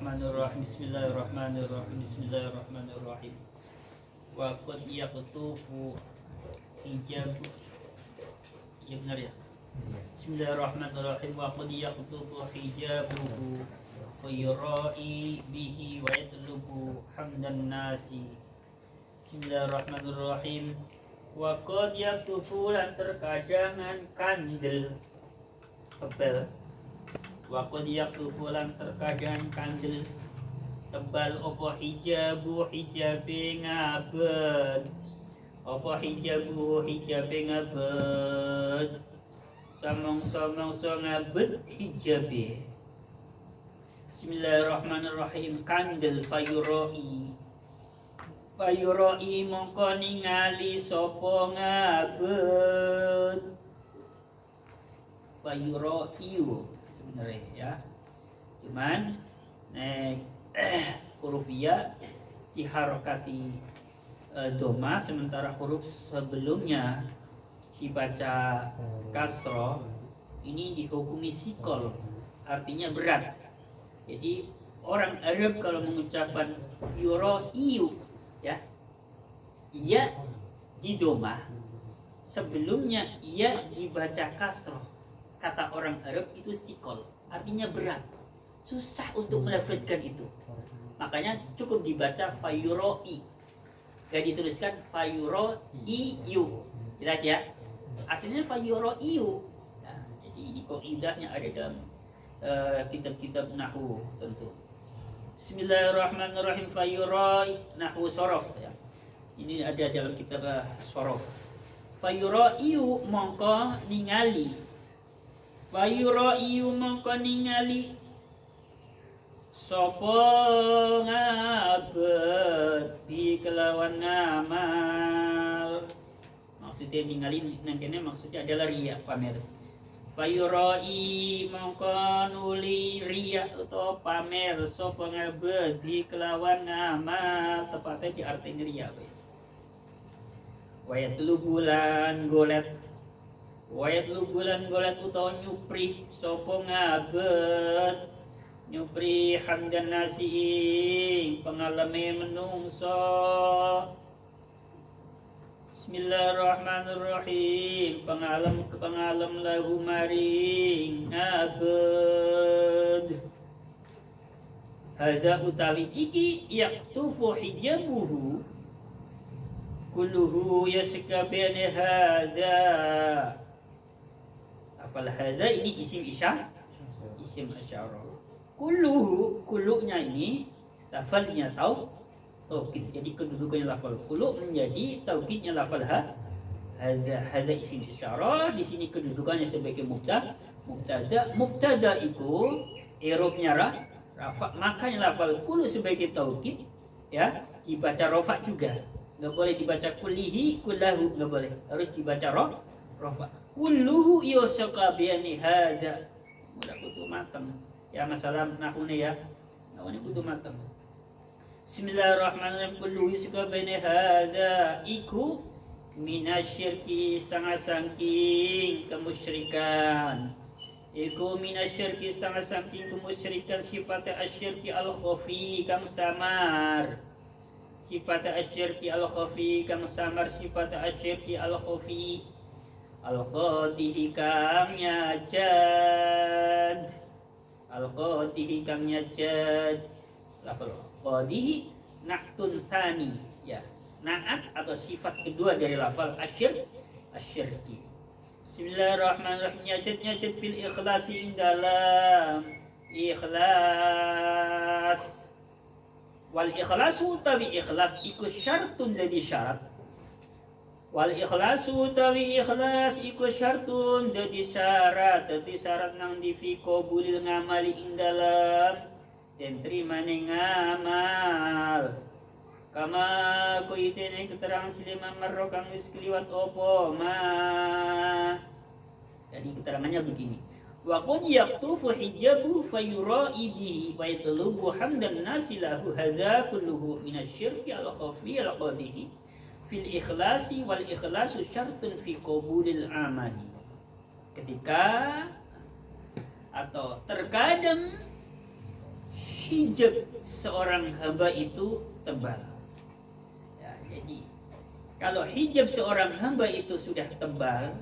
Bismillahirrahmanirrahim. Bismillahirrahmanirrahim. Bismillahirrahmanirrahim. Wa qad yaqtufu hijab. Ya benar ya. Bismillahirrahmanirrahim. Wa qad yaqtufu hijabuhu wa yura'i bihi wa yatlubu hamdan nasi. Bismillahirrahmanirrahim. Wa qad yaqtufu lan terkadangan kandel tebal. Wa qad yaqtufu lan terkadang kandel tebal apa hijabu hijabe ngabed apa hijabu hijabe ngabed samong-samong so ngabed hijabe. Bismillahirrahmanirrahim. Kandel fayuroi mongko ningali sapa ngabed fayuroi sebenarnya ya, cuman huruf ya diharokati doma, sementara huruf sebelumnya dibaca kasro, ini dihukumi sikol, artinya berat. Jadi orang Arab kalau mengucapkan yuro iyu ya, iya di doma, sebelumnya iya dibaca kasro, kata orang Arab itu sikol, artinya berat, susah untuk melafadzkan itu. Makanya cukup dibaca fayuroi, gak dituliskan fayuroiyu. Jelas ya, aslinya fayuroiyu. Nah, jadi ini qaidahnya ada dalam kitab-kitab nahwu tentu. Bismillahirrahmanirrahim. Fayuroi nahwu sorof ya. Ini ada dalam kitab sorof. Fayuroiyu mongko ningali, fayuraiyu mongko ningali sapa ngabed bi kelawan ngamal. Maksudnya ningali nangkene maksudnya adalah riya, pamer. Fayurai mongko nuli riya atau pamer sapa ngabed bi kelawan ngamal, tepatnya di artinya riya. Wayatlu bulan golet, wayat lu bulan golet utawa nyupri sopo ngabed, nyupri hamdan nasi pengalame menungso. Bismillahirrahmanirrahim. Pengalam lahu maring ngabed. Hadza utawi iki yaktufu hijabuhu kulluhu yaskabani hadza. Apal hadza ini isim isyar, isim asyara. Kullunya ini lafalnya taukid, jadi kedudukannya lafal kullu menjadi taukidnya lafal hadza isim isyara. Di sini kedudukannya sebagai mubtada iku i'rabnya rafa, makanya lafal kullu sebagai taukid ya dibaca rafa juga. Nggak boleh dibaca kullihi, kullahu, nggak boleh, harus dibaca rafa. Kulluhu yusqa biani hadza. Udah butuh matang ya, masalah nahune ya, nahune butuh matang. Bismillahirrahmanirrahim. Kulluhu yusqa biani hadza iku minasyirki, setengah sangking kemusyrikan. Iku minasyirki, setengah sangking kemusyrikan. Sifatnya asyirki al-khafi kang samar, sifat asyirki al-khafi kang samar, sifat asyirki al-khafi al-qadihi kang nyajad, al-qadihi kang nyajad. Lafal qadihi na'tun tsani ya, na'at atau sifat kedua dari lafal asyirki. Bismillahirrahmanirrahim. Nyajad fil ikhlasi, dalam ikhlas. Wal ikhlasu utawi ikhlas iku syartun dadi syarat. Wal ikhlasu utawi ikhlas iku syartun dadi syarat. Dadi syarat nang difi qabulil ngamali ing dalam den trimane ngamal. Kama kuitene keterangan silima marro kang wis kliwat opo ma. Jadi keterangannya begini. Wa qad yaktufu hijabu fayura'i bihi wa yatlubu hamdan nasi lahu hadza kulluhu minasyirki al-khafi al-qadihi fil ikhlasi wal ikhlasu syartun fi qabulil amali. Ketika atau terkadang hijab seorang hamba itu tebal. Ya, jadi kalau hijab seorang hamba itu sudah tebal,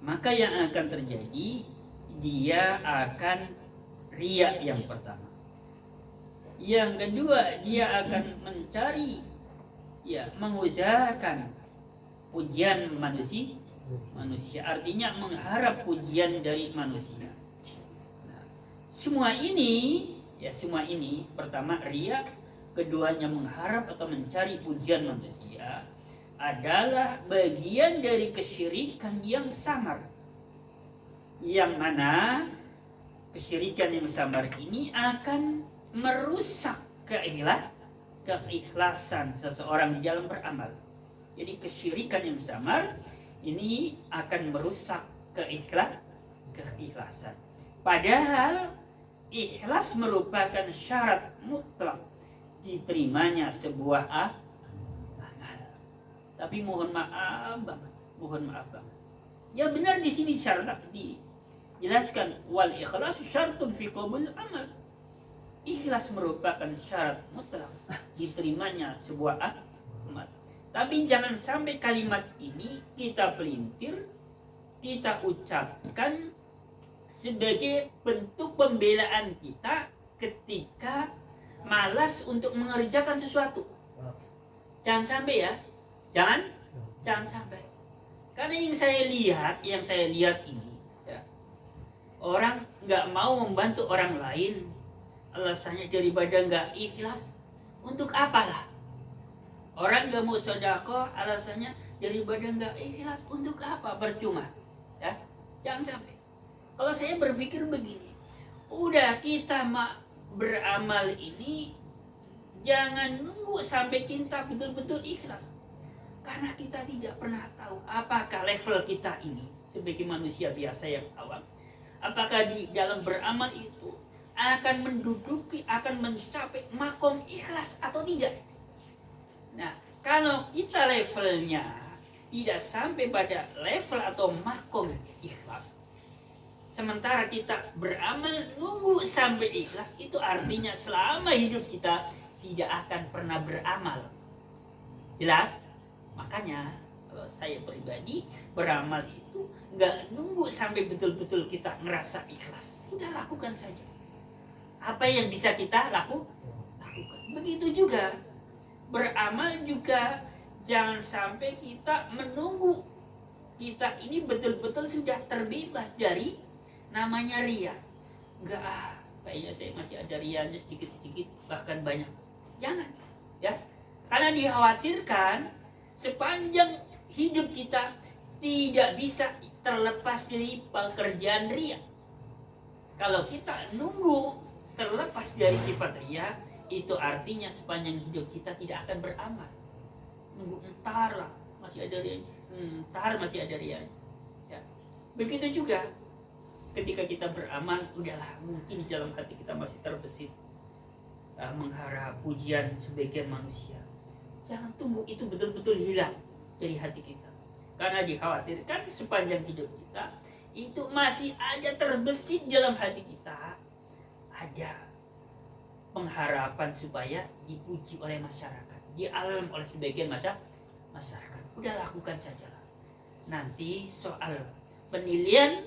maka yang akan terjadi, dia akan riya yang pertama. Yang kedua, dia akan mencari, ya, mengusahakan pujian manusia, artinya mengharap pujian dari manusia. Nah, semua ini pertama riya, keduanya mengharap atau mencari pujian manusia, adalah bagian dari kesyirikan yang samar, yang mana kesyirikan yang samar ini akan merusak keikhlasan seseorang di dalam beramal. Jadi kesyirikan yang samar ini akan merusak keikhlasan. Padahal ikhlas merupakan syarat mutlak diterimanya sebuah amal. Tapi mohon maaf banget. Ya benar di sini syarat dijelaskan, wal ikhlasu syartun fi qabul amal. Ikhlas merupakan syarat mutlak diterimanya sebuah amal. Tapi jangan sampai kalimat ini kita pelintir, kita ucapkan sebagai bentuk pembelaan kita ketika malas untuk mengerjakan sesuatu. Jangan sampai ya, jangan sampai. Karena yang saya lihat ini, ya, orang nggak mau membantu orang lain, alasannya daripada nggak ikhlas. Untuk apalah? Orang nggak mau sedekah, alasannya daripada nggak ikhlas. Untuk apa? Percuma. Ya, jangan sampai. Kalau saya berpikir begini, udah kita beramal ini jangan nunggu sampai kita betul-betul ikhlas. Karena kita tidak pernah tahu apakah level kita ini sebagai manusia biasa yang awam, apakah di dalam beramal itu akan mencapai makom ikhlas atau tidak. Nah, kalau kita levelnya tidak sampai pada level atau makom ikhlas, sementara kita beramal nunggu sampai ikhlas, itu artinya selama hidup kita tidak akan pernah beramal. Jelas? Makanya kalau saya pribadi beramal itu nggak nunggu sampai betul-betul kita ngerasa ikhlas. Udah lakukan saja. Apa yang bisa kita lakukan. Begitu juga beramal juga, jangan sampai kita menunggu kita ini betul-betul sudah terbebas dari namanya riya. Enggak, kayaknya saya masih ada riyanya sedikit-sedikit, bahkan banyak. Jangan, ya. Karena dikhawatirkan sepanjang hidup kita tidak bisa terlepas dari pekerjaan riya. Kalau kita nunggu terlepas dari sifat riya, itu artinya sepanjang hidup kita tidak akan beramal. Nunggu entar lah, masih ada riya, masih ada riya. Ya. Begitu juga ketika kita beramal, udahlah, mungkin di dalam hati kita masih terbesit mengharap pujian sebagian manusia. Jangan tunggu itu betul-betul hilang dari hati kita. Karena dikhawatirkan sepanjang hidup kita itu masih ada terbesit dalam hati kita, ada pengharapan supaya dipuji oleh masyarakat, dialam oleh sebagian masyarakat. Udah lakukan sajalah. Nanti soal penilaian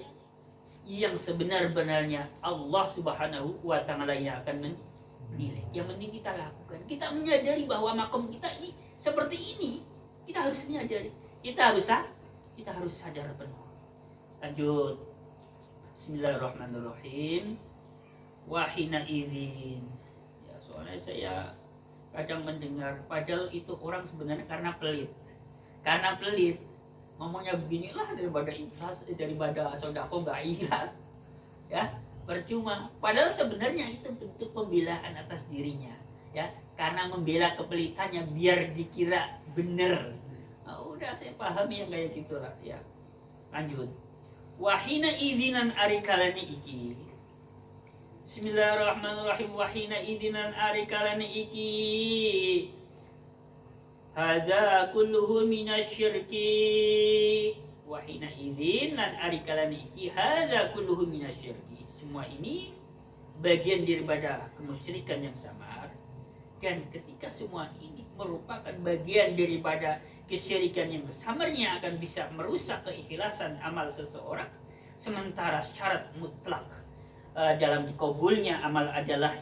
yang sebenar-benarnya Allah Subhanahu wa Ta'ala yang akan menilai. Yang penting kita lakukan. Kita menyadari bahwa makom kita ini seperti ini. Kita harus menyadari. Kita harus sadar penuh. Lanjut. Bismillahirrahmanirrahim. Wahina izin. Ya, soalnya saya kadang mendengar, padahal itu orang sebenarnya karena pelit. Ngomongnya beginilah daripada sodako nggak ikhlas, ya percuma. Padahal sebenarnya itu bentuk pembelaan atas dirinya, ya, karena membela kepelitannya biar dikira bener. Udah saya pahami yang kayak gitulah, ya. Lanjut. Wahina idzinan arikalani iki. Bismillahirrahmanirrahim. Wahina idzinan arikalani iki. Hadza kulluhu minasyirki. Wa hina idzin lan arikalani iki hadza kulluhu minasyirki. Semua ini bagian daripada kemusyrikan yang samar, dan ketika semua ini merupakan bagian daripada kesyirikan yang samarnya akan bisa merusak keikhlasan amal seseorang, sementara syarat mutlak dalam dikabulnya amal adalah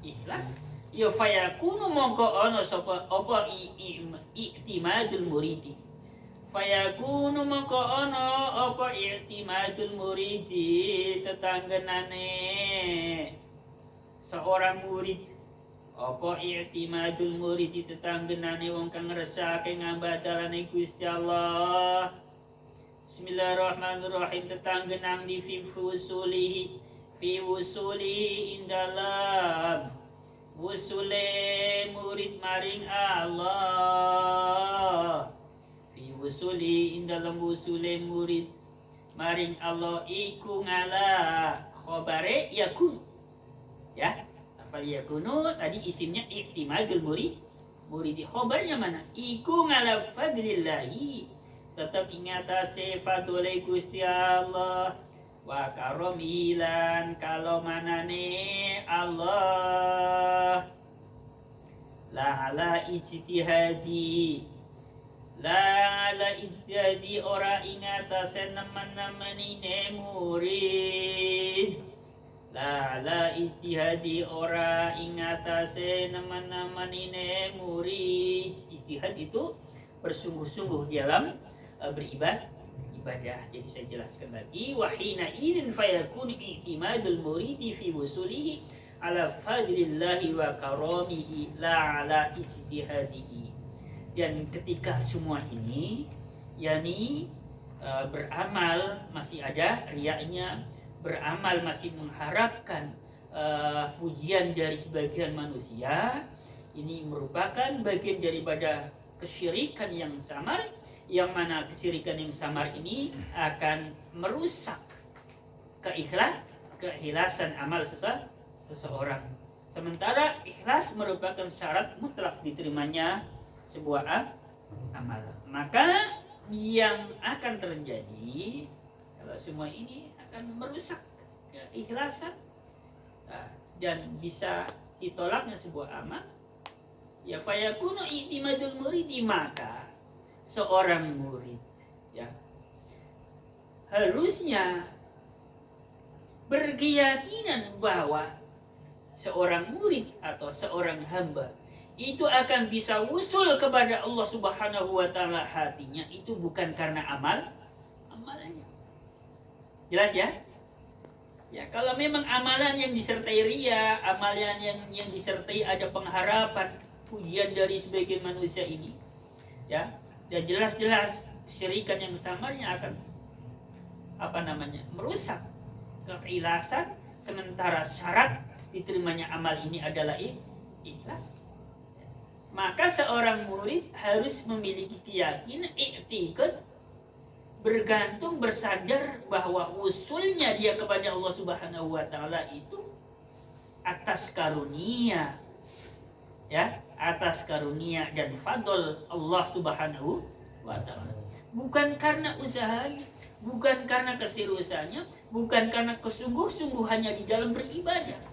ikhlas, ya fayakunu mongko ono sapa apa i'timadul muridi, fayakunu mongko ono apa i'timadul muridi, tetanggenane seorang murid, apa i'timadul muridi tetanggenane wong kang ngresake ngambadalane Gusti Allah. Bismillahirrahmanirrahim. Tetanggenang di fi wusulihi indalam wusule murid maring Allah, fi wusuli indalam wusule murid maring Allah iku ngala khobare yakun, ya fal yakunu tadi isimnya i'timadul muridi, khobarnya mana iku ngala fadlillahi, tetap ingat sifatulai Gusti Allah, wa karomilan kalau manane Allah, la ala ijtihadi, la ala ijtihadi ora ingatase nemen-nemenine murid, la ala ijtihadi ora ingatase nemen-nemenine murid. Ijtihad itu bersungguh-sungguh dalam beribadah. Jadi saya jelaskan lagi, wahina idin fayakun i'timadul muridi fi wusulihi ala fadlillahi wa karamihi la ala ijtihadihi. Dan ketika semua ini yakni beramal masih ada riyanya, beramal masih mengharapkan pujian dari sebagian manusia, ini merupakan bagian daripada kesyirikan yang samar, yang mana kesyirikan yang samar ini akan merusak keikhlasan amal seseorang. Sementara ikhlas merupakan syarat mutlak diterimanya sebuah amal. Maka yang akan terjadi kalau semua ini akan merusak keikhlasan dan bisa ditolaknya sebuah amal, ya fayakunu i'timadul muridi, maka seorang murid ya harusnya berkeyakinan bahwa seorang murid atau seorang hamba itu akan bisa usul kepada Allah Subhanahu wa taala, hatinya itu bukan karena amalannya. Jelas ya? Ya, kalau memang amalan yang disertai riya, amalan yang disertai ada pengharapan pujian dari sebagian manusia ini, ya jelas-jelas kesyirikan yang samarnya akan merusak keikhlasan, sementara syarat diterimanya amal ini adalah ikhlas. Maka seorang murid harus memiliki keyakinan, i'tiqad, bergantung, bersadar bahwa usulnya dia kepada Allah Subhanahu wa taala itu atas karunia, ya atas karunia dan fadl Allah Subhanahu wa taala, bukan karena usahanya, bukan karena keseriusannya, bukan karena kesungguh-sungguhannya di dalam beribadah.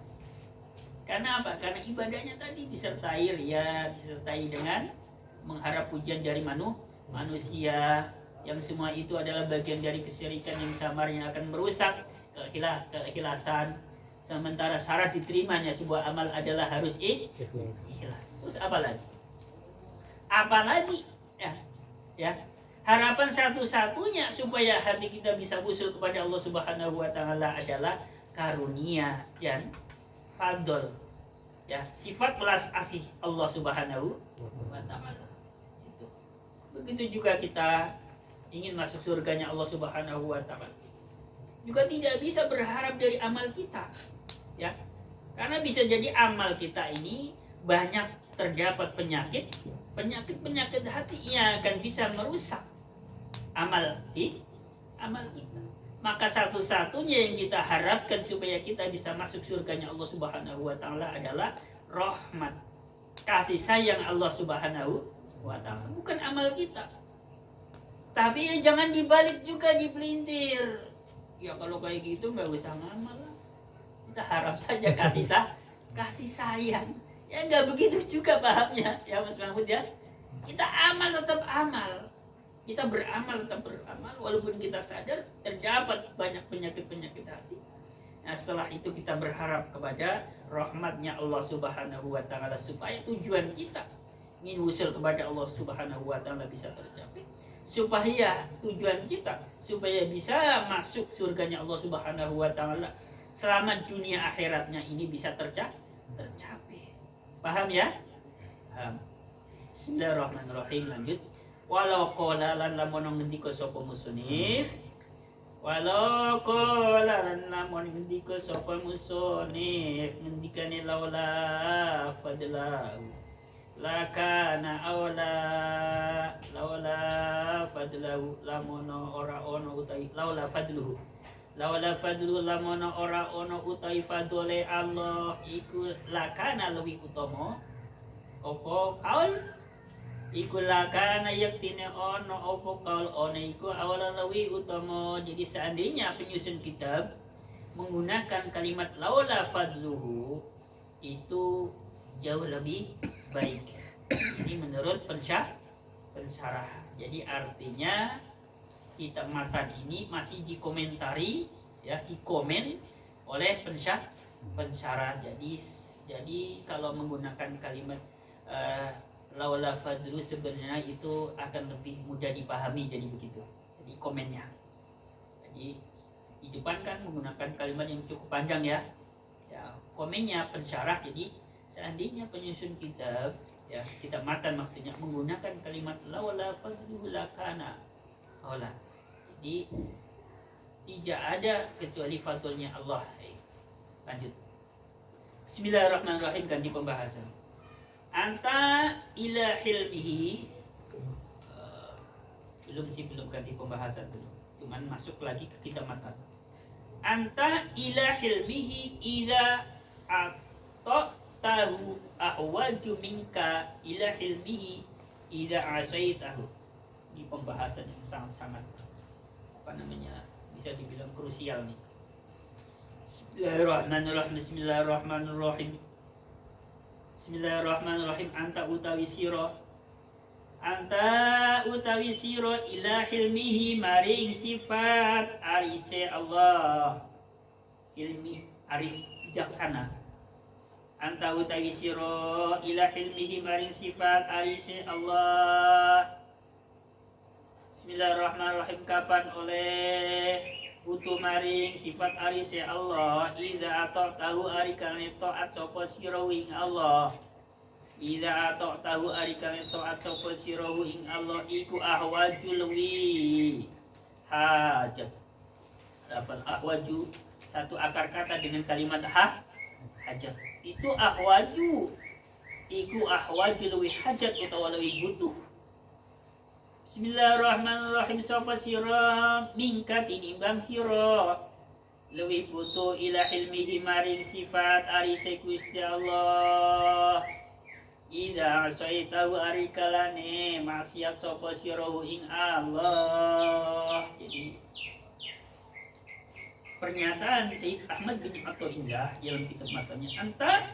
Karena apa? Karena ibadahnya tadi disertai riya, disertai dengan mengharap pujian dari manusia, yang semua itu adalah bagian dari kesyirikan yang samar yang akan merusak keikhlasan. Sementara syarat diterimanya sebuah amal adalah harus ikhlas. Terus apalagi ya harapan satu-satunya supaya hati kita bisa usul kepada Allah Subhanahu wa taala adalah karunia dan fadl, ya sifat belas asih Allah Subhanahu wa taala. Itu. Begitu juga kita ingin masuk surganya Allah Subhanahu wa taala, juga tidak bisa berharap dari amal kita, ya karena bisa jadi amal kita ini banyak terdapat penyakit hati yang akan bisa merusak amal kita. Maka satu-satunya yang kita harapkan supaya kita bisa masuk surganya Allah Subhanahu wa taala adalah rahmat, kasih sayang Allah Subhanahu wa taala, bukan amal kita. Tapi ya jangan dibalik juga, dipelintir. Ya kalau kayak gitu nggak usah ngamal lah. kita harap saja kasih sayang. Ya nggak begitu juga pahamnya ya Mas Mahmud ya. Kita amal tetap amal, kita beramal tetap beramal walaupun kita sadar terdapat banyak penyakit hati. Nah setelah itu kita berharap kepada rahmatnya Allah Subhanahu wa Ta'ala supaya tujuan kita ingin usul kepada Allah Subhanahu wa Ta'ala bisa tercapai, supaya tujuan kita supaya bisa masuk surganya Allah Subhanahu wa Ta'ala selama dunia akhiratnya ini bisa tercapai. Paham ya? Paham. Bismillahirrahmanirrahim. Lanjut. Walau qala lan lamun ngendika sapa musannif, walau qala lan lamun ngendika sapa musannif, ngendikane laula fadlahu lakana laula fadlahu lamun ora ono utai laula fadluhu lamun ora ono utai fadole Allah iku lakana lebih utama apa kaul iku lakana yaktine ono apa kaul ono iku awala lebih utama. Jadi seandainya penyusun kitab menggunakan kalimat laula fadluhu itu jauh lebih baik. Ini menurut pensyarah. Jadi artinya kitab matan ini masih dikomentari ya, dikomen oleh pensyarah. Jadi kalau menggunakan kalimat laula fadlu sebenarnya itu akan lebih mudah dipahami, jadi begitu. Jadi komennya. Jadi di depan kan menggunakan kalimat yang cukup panjang ya. Ya, komennya pensyarah. Jadi seandainya penyusun kitab ya, kitab matan maksudnya menggunakan kalimat laula fadlu lakana aula. Jadi tidak ada kecuali fadlnya Allah. Lanjut. Bismillahirrahmanirrahim, ganti pembahasan. Anta ila hilmihi, belum ganti pembahasan dulu. Cuman masuk lagi ke kitab matan. Anta ila hilmihi idza ata'tahu ahwaju minka ila hilmihi idza asaitahu. Ini pembahasan yang sangat-sangat bisa dibilang krusial nih. Bismillahirrahmanirrahim. Anta utawi siro ila hilmihi maring sifat arise Allah. Hilmi aris bijaksana. Anta utawi siro ila hilmihi maring sifat arise Allah. Bismillahirrahmanirrahim. Kapan oleh butuh maring sifat arise Allah idza ata'tahu arikane taat sapa sira ing Allah. Idza ata'tahu arikane taat sapa sira ing Allah iku ahwajul wi hajat. Lafal ahwaju satu akar kata dengan kalimat hajat. Itu ahwaju iku ahwajul wi hajat utawa lebih butuh. Bismillahirrahmanirrahim. Sapa sira mingka tinimbang sira luwih butuh ila ilmihi maring sifat arise Gusti Allah. Idza asaitahu arikalane maksiat sapa sira ing Allah. Jadi pernyataan Syekh Ahmad bin Athaillah dalam kitab matanya, anta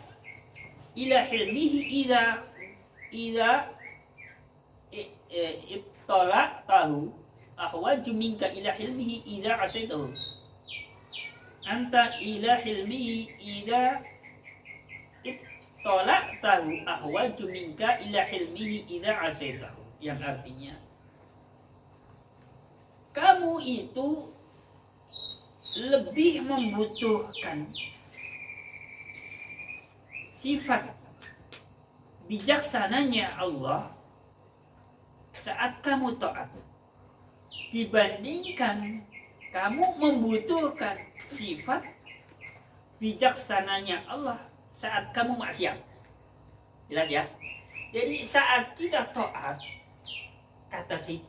ila ilmihi idza tolak tahu ahwaju minka ila hilmihi idza asaitahu. Anta ila hilmihi idza tolak tahu ahwaju minka ila hilmihi idza asaitahu. Yang artinya kamu itu lebih membutuhkan sifat bijaksananya Allah saat kamu taat dibandingkan kamu membutuhkan sifat bijaksananya Allah saat kamu maksiat. Jelas ya? Jadi saat kita taat, kata si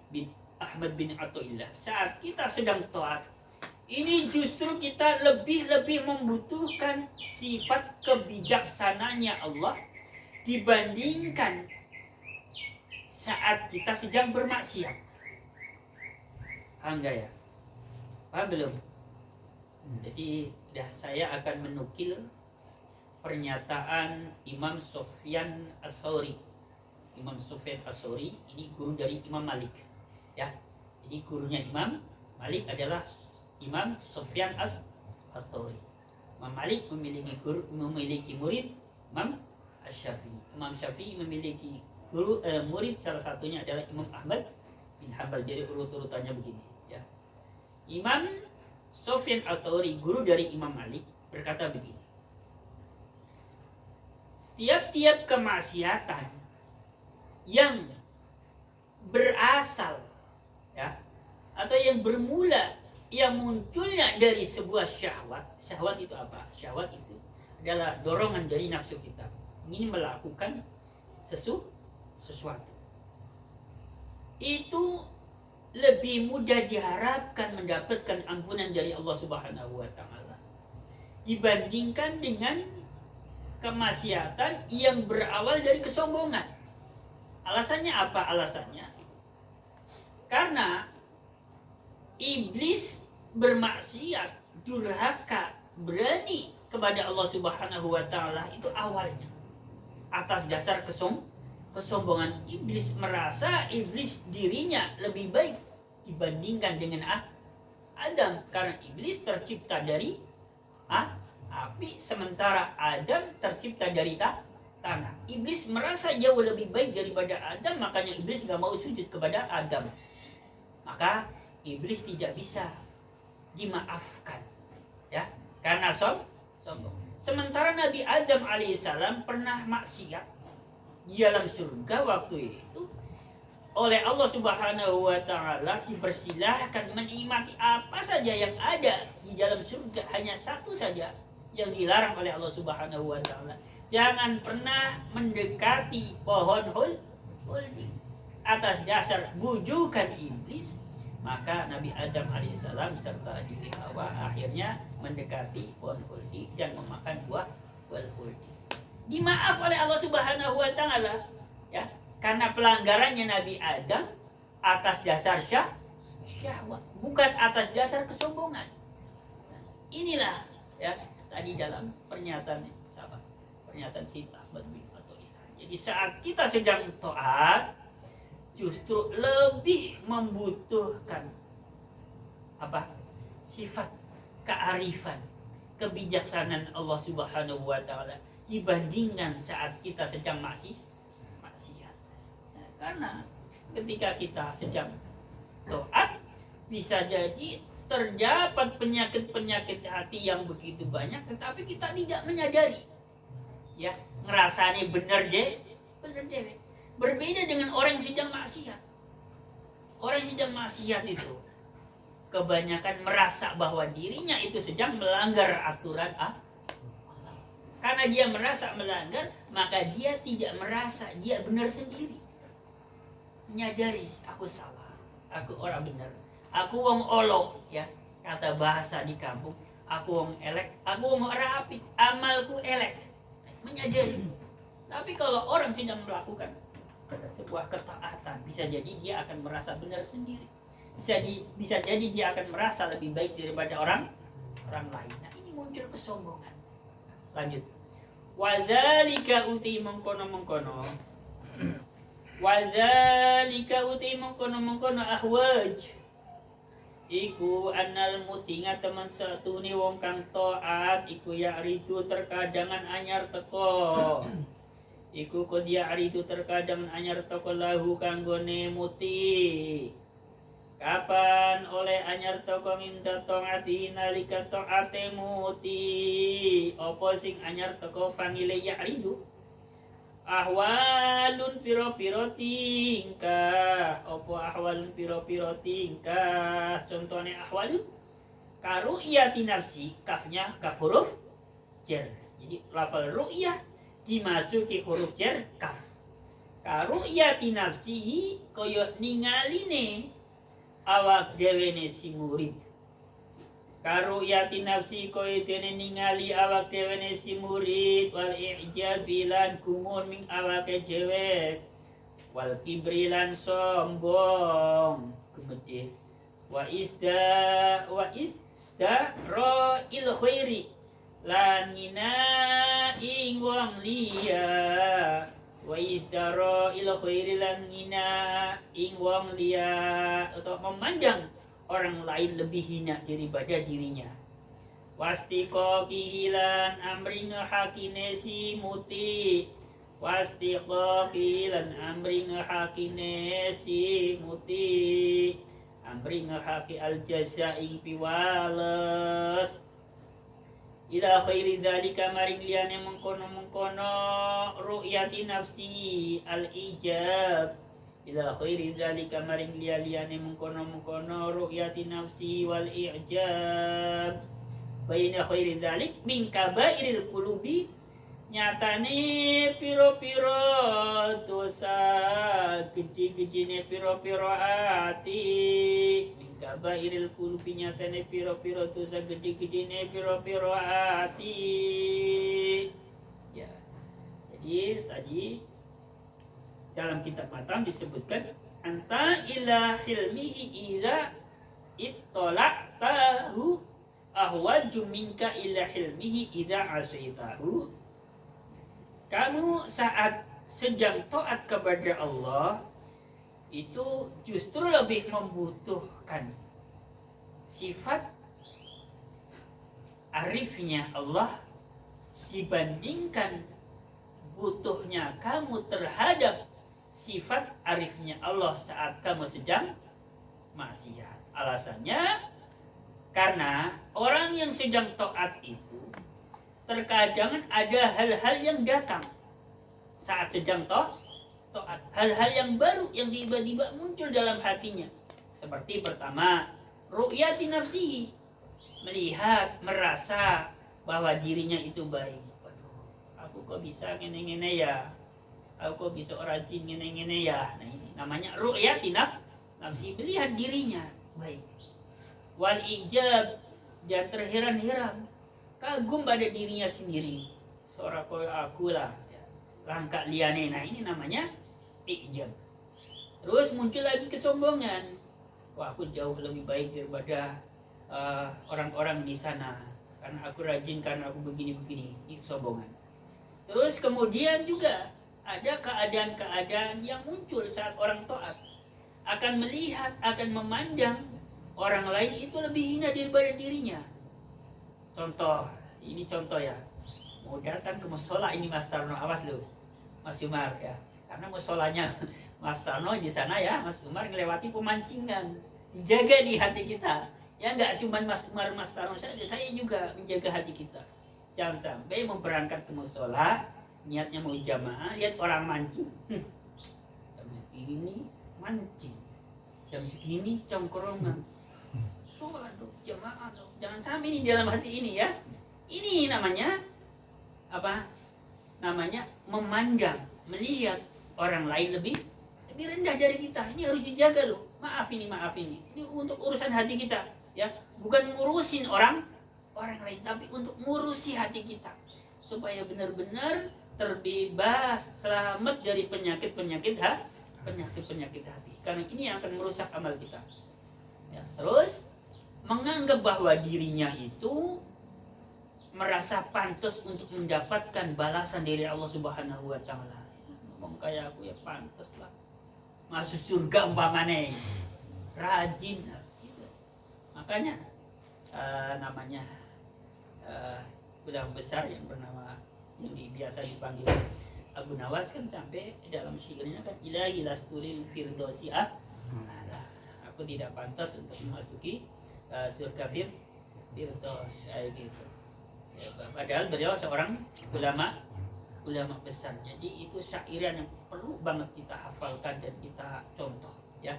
Ahmad bin Athaillah, saat kita sedang taat, ini justru kita lebih membutuhkan sifat kebijaksananya Allah dibandingkan saat kita sedang bermaksiat. Paham gak ya? Paham belum? Jadi Ya, saya akan menukil pernyataan Imam Sufyan As-Tsauri. Imam Sufyan As-Tsauri ini guru dari Imam Malik. Ya, jadi gurunya Imam Malik adalah Imam Sufyan As-Tsauri. Imam Malik memiliki murid Imam Asy-Syafi'i. Imam Syafi'i memiliki murid, salah satunya adalah Imam Ahmad bin Hanbal. Jadi urut-urutannya begini. Ya. Imam Sufyan Ats-Tsauri, guru dari Imam Malik, berkata begini. Setiap-tiap kemaksiatan yang berasal, ya, atau yang bermula, yang munculnya dari sebuah syahwat. Syahwat itu apa? Syahwat itu adalah dorongan dari nafsu kita ingin melakukan sesuatu. Itu lebih mudah diharapkan mendapatkan ampunan dari Allah Subhanahu wa taala dibandingkan dengan kemaksiatan yang berawal dari kesombongan. Alasannya apa? Alasannya karena iblis bermaksiat, durhaka, berani kepada Allah Subhanahu wa taala itu awalnya atas dasar kesombongan. Iblis merasa iblis dirinya lebih baik dibandingkan dengan Adam, karena iblis tercipta dari api sementara Adam tercipta dari tanah. Iblis merasa jauh lebih baik daripada Adam, makanya iblis gak mau sujud kepada Adam. Maka iblis tidak bisa dimaafkan, ya, karena sombong. Sementara Nabi Adam alaihissalam pernah maksiat di dalam surga waktu itu, oleh Allah Subhanahu wa taala dipersilahkan menikmati apa saja yang ada di dalam surga. Hanya satu saja yang dilarang oleh Allah Subhanahu wa taala. Jangan pernah mendekati pohon huldi. Atas dasar bujukan iblis, maka Nabi Adam alaihissalam serta diri Hawa akhirnya mendekati pohon huldi dan memakan buah huldi. Dimaaf oleh Allah Subhanahu wa taala, ya, karena pelanggarannya Nabi Adam atas dasar syahwat, bukan atas dasar kesombongan. Inilah, ya, tadi dalam pernyataan Syekh Ahmad bin Athaillah. Jadi saat kita sedang taat, justru lebih membutuhkan sifat kearifan, kebijaksanaan Allah Subhanahu wa taala dibandingkan saat kita sedang maksiat. Nah, karena ketika kita sedang taat bisa jadi terdapat penyakit-penyakit hati yang begitu banyak, tetapi kita tidak menyadari. Ya, ngerasanya bener deh. Berbeda dengan orang yang sedang maksiat. Orang yang sedang maksiat itu kebanyakan merasa bahwa dirinya itu sedang melanggar aturan Allah. Karena dia merasa melanggar, maka dia tidak merasa dia benar sendiri. Menyadari, aku salah, aku orang benar, aku wong olo, ya, kata bahasa di kampung, aku wong elek, aku wong rapi, amalku elek. Menyadari. Tapi kalau orang sedang melakukan sebuah ketaatan, bisa jadi dia akan merasa benar sendiri. Bisa jadi dia akan merasa lebih baik daripada orang lain. Nah, ini muncul kesombongan. Lanjut. Wadzalika uti mengkono. Wadzalika uti mengkono ahwaj. Iku anal mutinga teman satune wong kang taat iku ya ritu terkadangan anyar teko. Iku kod ya ritu terkadangan anyar teko lahu kanggone muti. Kapan oleh anyar teko minta taati nalika taate muti. Opo sing anyar teko fangile ya ritu. Ahwalun piro-piro tingkah. Opo ahwalun piro-piro tingkah. Contohnya ahwalun karu'yati nafsi, kafnya kaf huruf jar. Jadi lafal ru'yah dimasuki huruf jar kaf. Karu'yati nafsi koyo ningaline awak dewene si murid. Karu'yati nafsi koyo dene ningali awak dewene si murid. Wal i'jabilan kumun ming awak dewek. Wal kibrilan sombong gumedhe. Wa isdaro il khairi lan ngina ing wong liya wa isdaro il khairi lan ngina ing wong liya atau memandang orang lain lebih hina daripada dirinya. Wastiqoqihi lan amri ngehakine si muti wastiqoqihi lan amri ngehakine si muti amri ngehaki al jazai piwales ila khairi dzalika maring liyane mengkono-mengkono ru'yati nafsi al ijab ila khairi dzalika maring liyane mengkono-mengkono ru'yati nafsi wal i'jab baina khairi dzalik min kabairil qulubi nyatane piro-piro dosa gede-gedene piro-piro ati min kabairil qulubi nyatane piro-piro dosa gede-gedene piro-piro ati ya. Jadi tadi dalam kitab Matam disebutkan anta ila hilmihi ila ittola'tahu ahwaju minka ila hilmihi idza asaitahu. Kamu saat sedang taat kepada Allah itu justru lebih membutuhkan sifat arifnya Allah dibandingkan butuhnya kamu terhadap sifat arifnya Allah saat kamu sedang maksiat. Alasannya karena orang yang sedang taat itu terkadang ada hal-hal yang datang saat sedang taat, hal-hal yang baru yang tiba-tiba muncul dalam hatinya. Seperti pertama, ru'yati nafsihi, melihat, merasa bahwa dirinya itu baik. Waduh, aku kok bisa ngene-ngene ya, aku kok bisa rajin ngene-ngene ya. Nah ini namanya ru'yati nafsi, melihat dirinya baik. Wal ijab, dan terheran-heran, kagum pada dirinya sendiri. Seorang koyo aku lah, langkah liane. Nah ini namanya ijab. Terus muncul lagi kesombongan. Wah, aku jauh lebih baik daripada orang-orang di sana. Karena aku rajin, karena aku begini-begini. Ini kesombongan. Terus kemudian juga ada keadaan-keadaan yang muncul saat orang taat. Akan melihat, akan memandang orang lain itu lebih hina daripada dirinya. Contoh, ini contoh ya. Mau datang ke musola ini Mas Tarno, awas lu, Mas Umar ya. Karena musolanya Mas Tarno di sana ya, Mas Umar ngelewati pemancingan. Dijaga di hati kita. Ya enggak cuma Mas Umar, Mas Tarno saja, saya juga menjaga hati kita. Jangan sampai mau berangkat ke musola, niatnya mau jamaah, lihat orang mancing. Jam segini mancing, jam segini congkrongan. Sholat dong, jamaah dong. Jangan sampai ini dalam hati ini ya. Ini namanya apa? Namanya memandang, melihat orang lain lebih rendah dari kita. Ini harus dijaga loh. Maaf ini. Ini untuk urusan hati kita, ya. Bukan ngurusin orang lain, tapi untuk ngurusi hati kita supaya benar-benar terbebas, selamat dari penyakit hati. Karena ini yang akan merusak amal kita. Ya, terus menganggap bahwa dirinya itu merasa pantas untuk mendapatkan balasan dari Allah Subhanahu wa taala. Ngomong kayak aku ya pantas lah. Masuk surga umpamane. Rajin gitu. Makanya namanya ulama besar yang bernama yang biasa dipanggil Abu Nawas kan sampai dalam syairnya kan ilahi lasturil firdausi aku tidak pantas untuk memasuki surga firdaus gitu. Ya, padahal beliau seorang ulama besar. Jadi itu syairan yang perlu banget kita hafalkan dan kita contoh ya.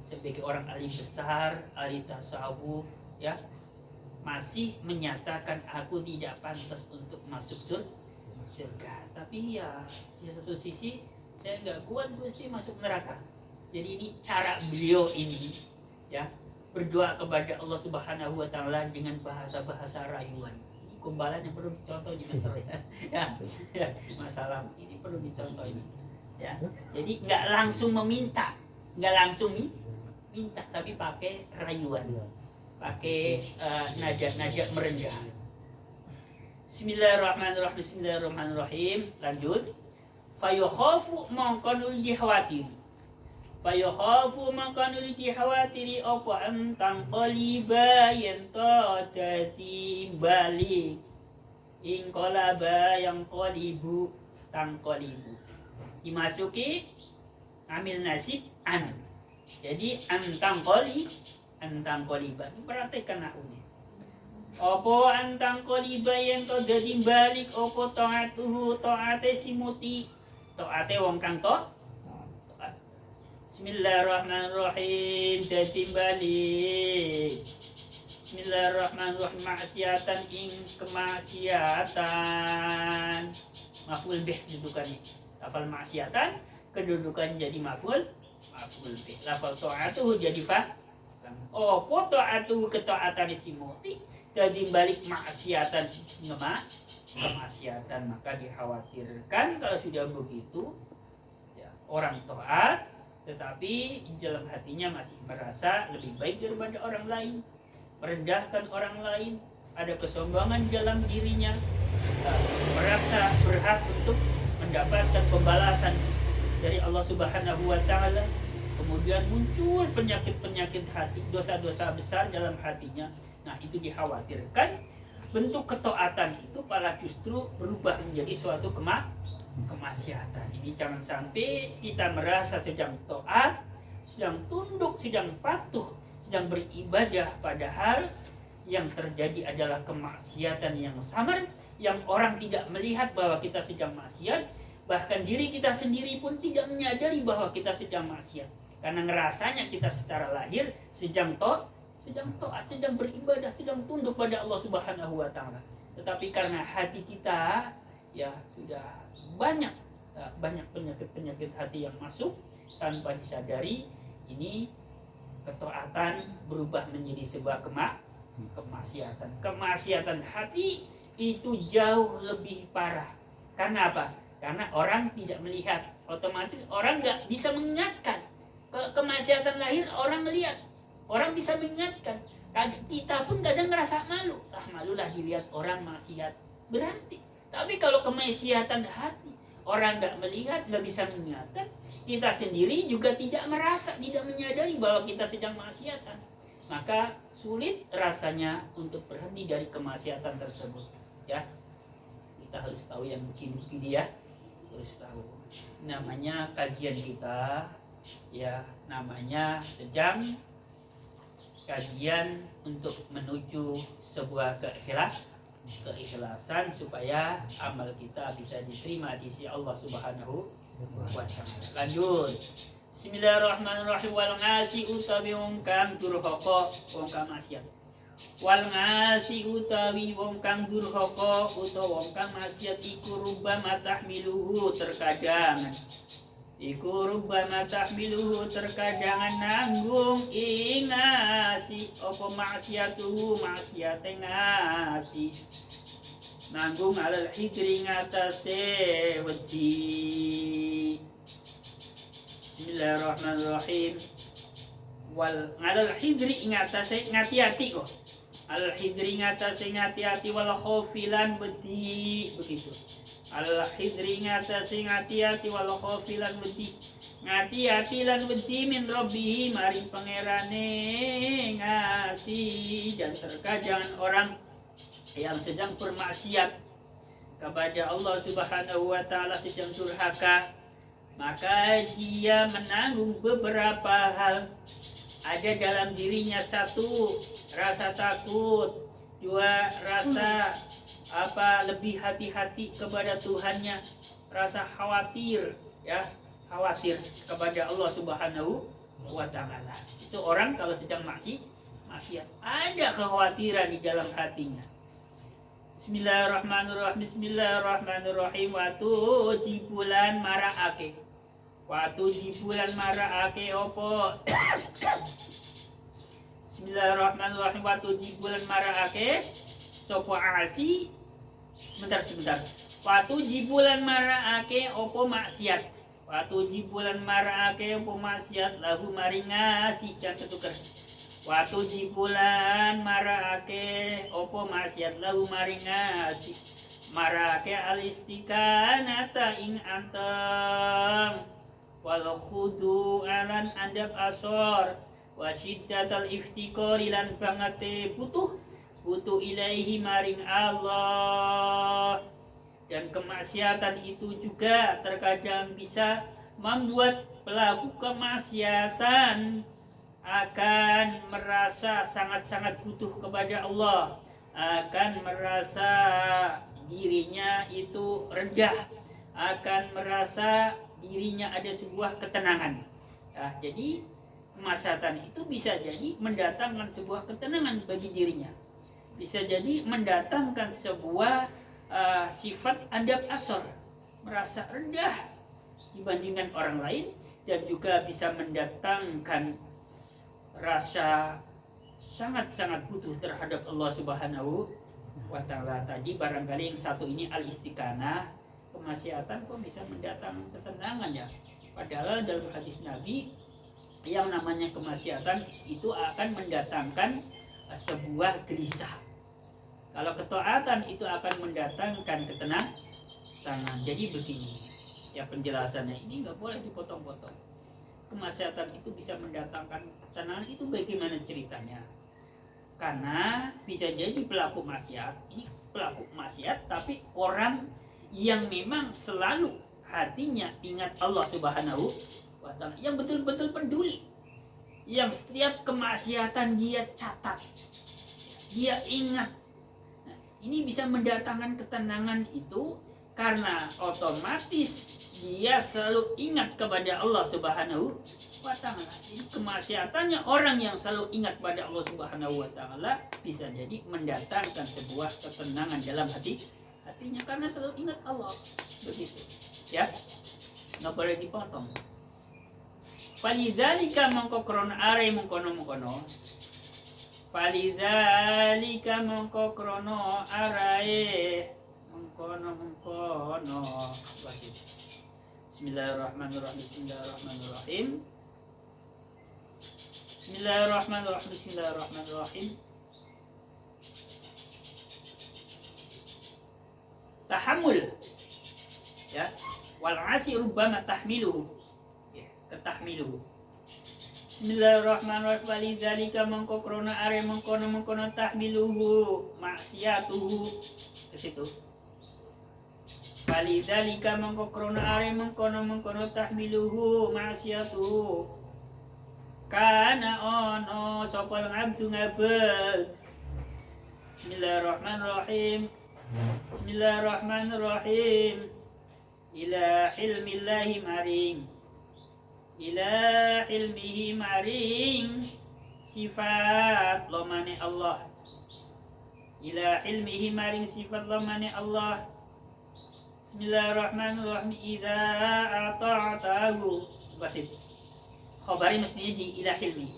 Sebagai orang alim besar, ahli tasawuf ya, masih menyatakan aku tidak pantas untuk masuk surga. Tapi ya di satu sisi saya nggak kuat Gusti masuk neraka. Jadi ini cara beliau ini ya, berdoa kepada Allah Subhanahu wa taala dengan bahasa-bahasa rayuan. Ini gombalan yang perlu dicontoh di Mesir ya. Ya, masalah ini perlu dicontoh ini. Ya. Jadi nggak langsung meminta, nggak langsung minta tapi pakai rayuan. pakai najak merendah. Bismillahirrahmanirrahim. Bismillahirrahmanirrahim. Lanjut. Fayukhafu mangkanul dikhawatir. Fayukhafu mangkanul dikhawatiri apa antang qaliba yento dadi balik. In qalaba yang qalibu tangqalibu. Dimasuki amil nasib an. Jadi antang qaliba. Perhatikan nahwunya. Apa antang qaliba yang to dadi balik apa taatuhu taate simuti. Taate wong kang taat. Bismillahirrahmanirrahim. Dadi balik. Bismillahirrahmanirrahim. Maksiatan ing kemaksiatan. Maf'ul bih kedudukannya. Lafal maksiatan kedudukannya jadi maf'ul bih. Lafal ta'atuhu jadi fa. Oh, ta'atuhu ketaatan simuti. Jadi balik maksiatan kemaksiatan, maka dikhawatirkan kalau sudah begitu ya, orang taat tetapi dalam hatinya masih merasa lebih baik daripada orang lain, merendahkan orang lain, ada kesombongan dalam dirinya, merasa berhak untuk mendapatkan pembalasan dari Allah Subhanahu wa taala. Kemudian muncul penyakit-penyakit hati, dosa-dosa besar dalam hatinya. Nah, itu dikhawatirkan bentuk ketaatan itu malah justru berubah menjadi suatu kemaksiatan. Ini jangan sampai kita merasa sedang taat, sedang tunduk, sedang patuh, sedang beribadah, padahal yang terjadi adalah kemaksiatan yang samar, yang orang tidak melihat bahwa kita sedang maksiat, bahkan diri kita sendiri pun tidak menyadari bahwa kita sedang maksiat. Karena ngerasanya kita secara lahir sedang taat, sedang beribadah, sedang tunduk pada Allah Subhanahu wa taala. Tetapi karena hati kita ya sudah banyak penyakit hati yang masuk tanpa disadari, ini ketaatan berubah menjadi sebuah kemaksiatan. Kemaksiatan hati itu jauh lebih parah. Karena apa? Karena orang tidak melihat, otomatis orang nggak bisa mengingatkan. Kemaksiatan lahir orang melihat, orang bisa mengingatkan. Kita pun kadang ngerasa malu. Malulah dilihat orang maksiat, berhenti. Tapi kalau kemaksiatan hati, orang nggak melihat, nggak bisa mengingatkan, kita sendiri juga tidak merasa, tidak menyadari bahwa kita sedang maksiatan, maka sulit rasanya untuk berhenti dari kemaksiatan tersebut. Ya, kita harus tahu yang begini-begini ya, harus tahu. Namanya kajian kita, ya namanya sedang kajian untuk menuju sebuah keikhlasan supaya amal kita bisa diterima di sisi Allah Subhanahu wa taala. Lanjut. Bismillahirrahmanirrahim. Wal ngasi utawi wong kang durhaka, wong kang maksiat. Wal ngasi utawi wong kang durhaka utawa wong kang maksiat iku rubbama tahmiluhu terkadang terkadangan nanggung ingasi apa maksiatuhu maksiate ngasi nanggung alal hidri ngatasé wedi. Bismillahirrahmanirrahim. Wal alal hidri ngatasé ngati-ati kok. Alal hidri ngatasé ngati-ati wal khofilan wedi begitu. Al-hidri ngatasi ngati-hati walau khofilan wedi ngati-hati lan wedi min rabbihi maring pangerane ngasi. Dan terkadang orang yang sedang bermaksiat kepada Allah Subhanahu wa taala, sedang durhaka, maka dia menanggung beberapa hal. Ada dalam dirinya satu, rasa takut, dua, rasa lebih hati-hati kepada Tuhannya, rasa khawatir, ya khawatir kepada Allah Subhanahu wa taala. Itu orang kalau sedang maksiat ada kekhawatiran di dalam hatinya. Bismillahirrahmanirrahim. Bismillahirrahmanirrahim. Watu jibulan maraake opo. Bismillahirrahmanirrahim. Watu jibulan maraake sopo asi. Sebentar. Watu jibulan maraake opo maksiat. Watu jibulan maraake opo maksiat lahu maringasi. Jangan ketukar. Watu jibulan marake opo maksiat lahu maringasi marake alistikanata ing anteng wal khudu alan andap asor wasyiddatal iftikori lan bangate butuh ilaihi maring Allah. Dan kemaksiatan itu juga terkadang bisa membuat pelaku kemaksiatan akan merasa sangat-sangat butuh kepada Allah, akan merasa dirinya itu rendah, akan merasa dirinya ada sebuah ketenangan. Nah, jadi kemaksiatan itu bisa jadi mendatangkan sebuah ketenangan bagi dirinya, bisa jadi mendatangkan sebuah sifat adab asor, merasa rendah dibandingkan orang lain, dan juga bisa mendatangkan rasa sangat-sangat butuh terhadap Allah Subhanahu wa Ta'ala. Tadi barangkali yang satu ini al-istiqanah, kemaksiatan kok bisa mendatangkan ketenangan ya, padahal dalam hadis Nabi yang namanya kemaksiatan itu akan mendatangkan sebuah gelisah. Kalau ketaatan itu akan mendatangkan ketenangan. Jadi begini, ya penjelasannya ini nggak boleh dipotong-potong. Kemaksiatan itu bisa mendatangkan ketenangan, itu bagaimana ceritanya? Karena bisa jadi pelaku maksiat, ini pelaku maksiat tapi orang yang memang selalu hatinya ingat Allah Subhanahu wa Ta'ala, yang betul-betul peduli, yang setiap kemaksiatan dia catat, dia ingat. Ini bisa mendatangkan ketenangan itu karena otomatis dia selalu ingat kepada Allah Subhanahu wa Ta'ala. Jadi kemaksiatannya orang yang selalu ingat pada Allah Subhanahu wa Ta'ala bisa jadi mendatangkan sebuah ketenangan dalam hatinya karena selalu ingat Allah. Begitu. Ya. Nggak boleh dipotong. Falidzalika mongko krono are mengkono-mengkono. Falidzalika mongko krono arae mengkono-mengkono. Bismillahirrahmanirrahim. Bismillahirrahmanirrahim. Bismillahirrahmanirrahim. Bismillahirrahmanirrahim. Tahammul. Ya. Wal 'asi rubbama tahmiluhu. Ya, ketahmiluhu. Bismillahirrahmanirrahim. Walidzalika mongko krona are mengkono tahmiluhu maksiatuhu. Ke situ. Walidzalika mongko krona are mengkono tahmiluhu maksiatuhu. Kana ono sapa abdu ngabed. Bismillahirrahmanirrahim. Bismillahirrahmanirrahim. Ila ilmillahi maring. Ila ilmihi maring sifat lomane Allah. Ila ilmihi maring sifat lomane Allah. Bismillahirrahmanirrahim. Idza ata'tahu basit. Khabari mestinya di ila ilmi.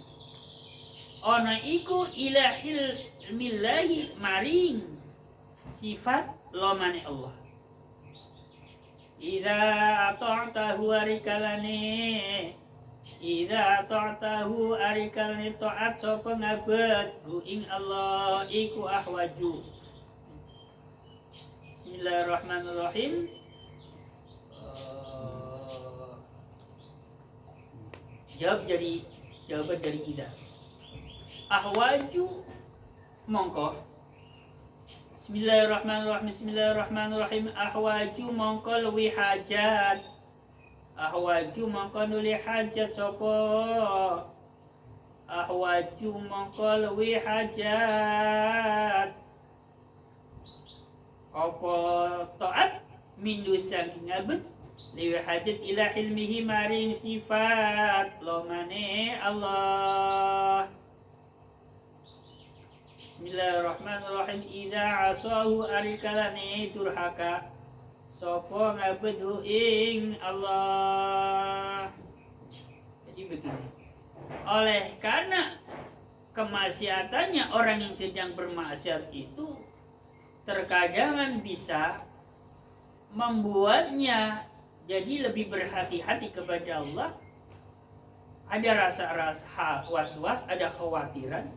Ana iku ila ilmillahi maring sifat lomane Allah. Idza ata'tahu arikalane. Idza ata'tahu arikalane ta'at sapa ngabet hu ing Allah iku ahwaju. Bismillahirrahmanirrahim. Jawaban dari idza. Ahwaju mongko. Bismillahirrahmanirrahim. Bismillahirrahmanirrahim. Ahwaju mongko luwi hajat. Ahwaju mongko luwi hajat sapa. Ahwaju mongko luwi hajat. Apa taat mindu saking abet liwi hajat ila ilmihi maring sifat lomane Allah. Bismillahirrahmanirrahim. Idza asahu arikalane durhaka sapa ngabedhu ing Allah. Jadi begini. Oleh karena kemaksiatannya orang yang sedang bermaksiat itu terkadang bisa membuatnya jadi lebih berhati-hati kepada Allah. ada rasa-rasa was-was, ada khawatiran,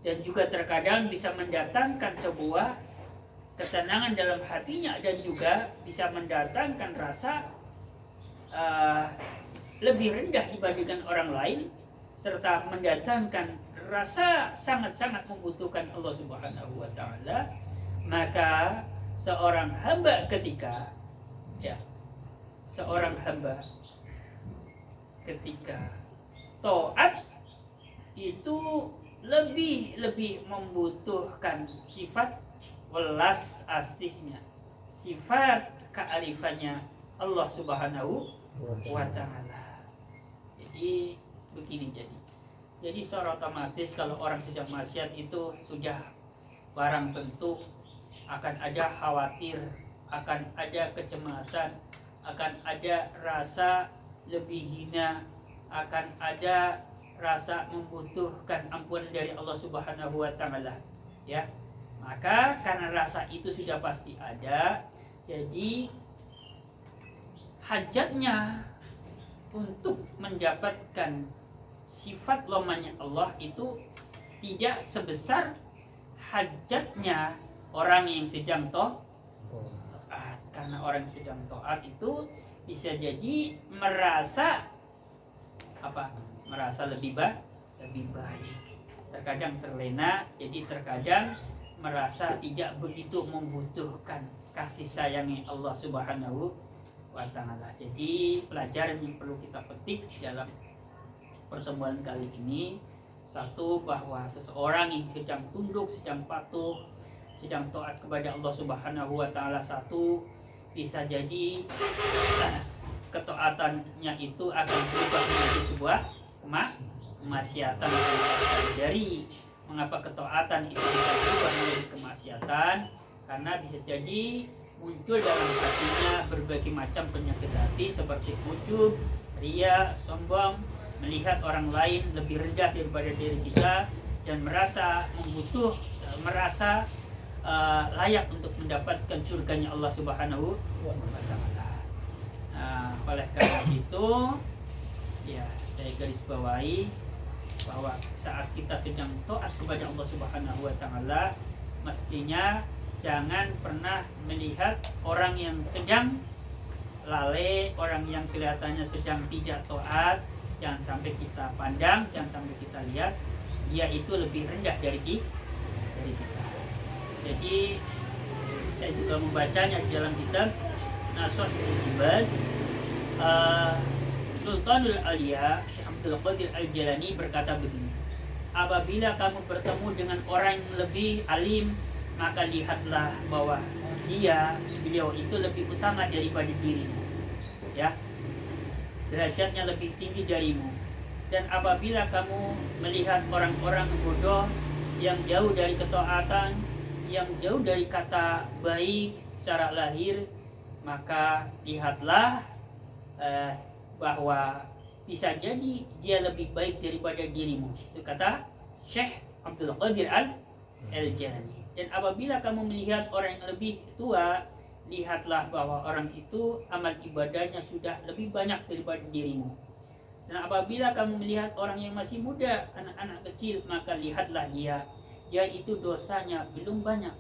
dan juga terkadang bisa mendatangkan sebuah ketenangan dalam hatinya, dan juga bisa mendatangkan rasa lebih rendah dibandingkan orang lain, serta mendatangkan rasa sangat-sangat membutuhkan Allah Subhanahu wa taala. Maka seorang hamba ketika taat itu lebih membutuhkan sifat welas asihnya, sifat kearifannya Allah Subhanahu wa taala. Jadi begini, jadi secara otomatis kalau orang sedang maksiat itu sudah barang tentu akan ada khawatir, akan ada kecemasan, akan ada rasa lebih hina, akan ada rasa membutuhkan ampunan dari Allah Subhanahu wa taala, ya. Maka karena rasa itu sudah pasti ada, jadi hajatnya untuk mendapatkan sifat lamanya Allah itu tidak sebesar hajatnya orang yang sedang taat. Karena orang yang sedang taat itu bisa jadi merasa lebih baik, terkadang terlena, jadi terkadang merasa tidak begitu membutuhkan kasih sayangnya Allah Subhanahu wa taala. Jadi pelajaran yang perlu kita petik dalam pertemuan kali ini, satu, bahwa seseorang yang sedang tunduk, sedang patuh, sedang taat kepada Allah Subhanahu wa taala, satu, bisa jadi ketaatannya itu akan berubah menjadi sebuah kemaksiatan. Dari mengapa ketaatan itu bisa berubah menjadi kemaksiatan, karena bisa jadi muncul dalam hatinya berbagai macam penyakit hati seperti ujub, ria, sombong, melihat orang lain lebih rendah daripada diri kita, dan merasa layak untuk mendapatkan surganya Allah Subhanahu wa taala. Oleh karena itu, ya, saya garis bawahi bahwa saat kita sedang taat kepada Allah Subhanahu wa taala, mestinya jangan pernah melihat orang yang sedang lalai, orang yang kelihatannya sedang tidak taat, jangan sampai kita pandang, jangan sampai kita lihat dia itu lebih rendah dari kita. Jadi saya juga membacanya di dalam kitab Nashratul Ibad. Sultanul Auliya Abdul Qadir Al-Jilani berkata begini: apabila kamu bertemu dengan orang yang lebih alim, maka lihatlah bahwa beliau itu lebih utama daripada dirimu, ya, derajatnya lebih tinggi darimu. Dan apabila kamu melihat orang-orang bodoh yang jauh dari ketaatan, yang jauh dari kata baik secara lahir, maka lihatlah bahwa bisa jadi dia lebih baik daripada dirimu. Itu kata Syekh Abdul Qadir Al-Jilani. Dan apabila kamu melihat orang yang lebih tua, lihatlah bahwa orang itu amal ibadahnya sudah lebih banyak daripada dirimu. Dan apabila kamu melihat orang yang masih muda, anak-anak kecil, maka lihatlah dia itu dosanya belum banyak,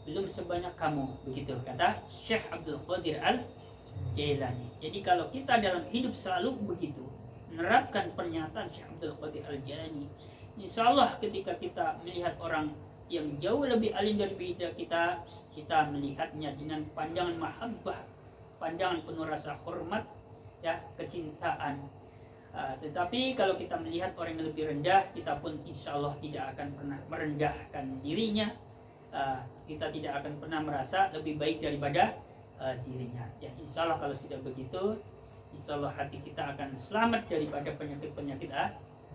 belum sebanyak kamu. Begitu kata Syekh Abdul Qadir Al-Jilani. Jadi kalau kita dalam hidup selalu begitu, menerapkan pernyataan Syekh Abdul Qadir Al-Jilani, insya Allah ketika kita melihat orang yang jauh lebih alim daripada kita melihatnya dengan pandangan mahabbah, pandangan penuh rasa hormat, ya, kecintaan. Tetapi kalau kita melihat orang yang lebih rendah, kita pun insya Allah tidak akan pernah merendahkan dirinya. Kita tidak akan pernah merasa lebih baik daripada dirinya. Ya, insya Allah kalau sudah begitu, insya Allah hati kita akan selamat daripada penyakit-penyakit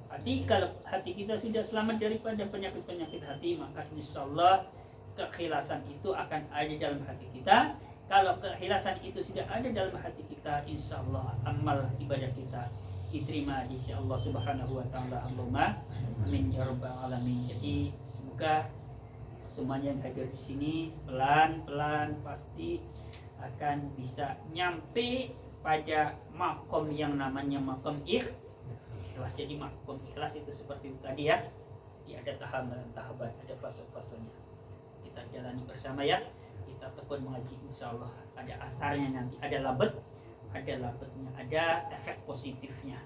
hati. Kalau hati kita sudah selamat daripada penyakit-penyakit hati, maka insya Allah keikhlasan itu akan ada dalam hati kita. Kalau keikhlasan itu sudah ada dalam hati kita, insya Allah amal ibadah kita diterima di sisi Allah Subhanahu wa taala. Allahumma amin ya rabbal alamin. Jadi semoga semuanya yang hadir di sini pelan-pelan pasti akan bisa nyampe pada makom yang namanya makom ikhlas. Jadi makom ikhlas itu seperti itu tadi ya. Dia ada tahapan, ada fase-fasenya. Kita jalani bersama ya. Kita tekun mengaji, insya Allah ada asarnya nanti, ada labetnya, ada efek positifnya.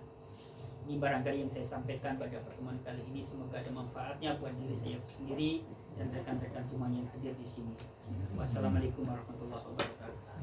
Ini barangkali yang saya sampaikan pada pertemuan kali ini, semoga ada manfaatnya buat diri saya sendiri dan rekan-rekan semuanya yang hadir di sini. Wassalamualaikum warahmatullahi wabarakatuh.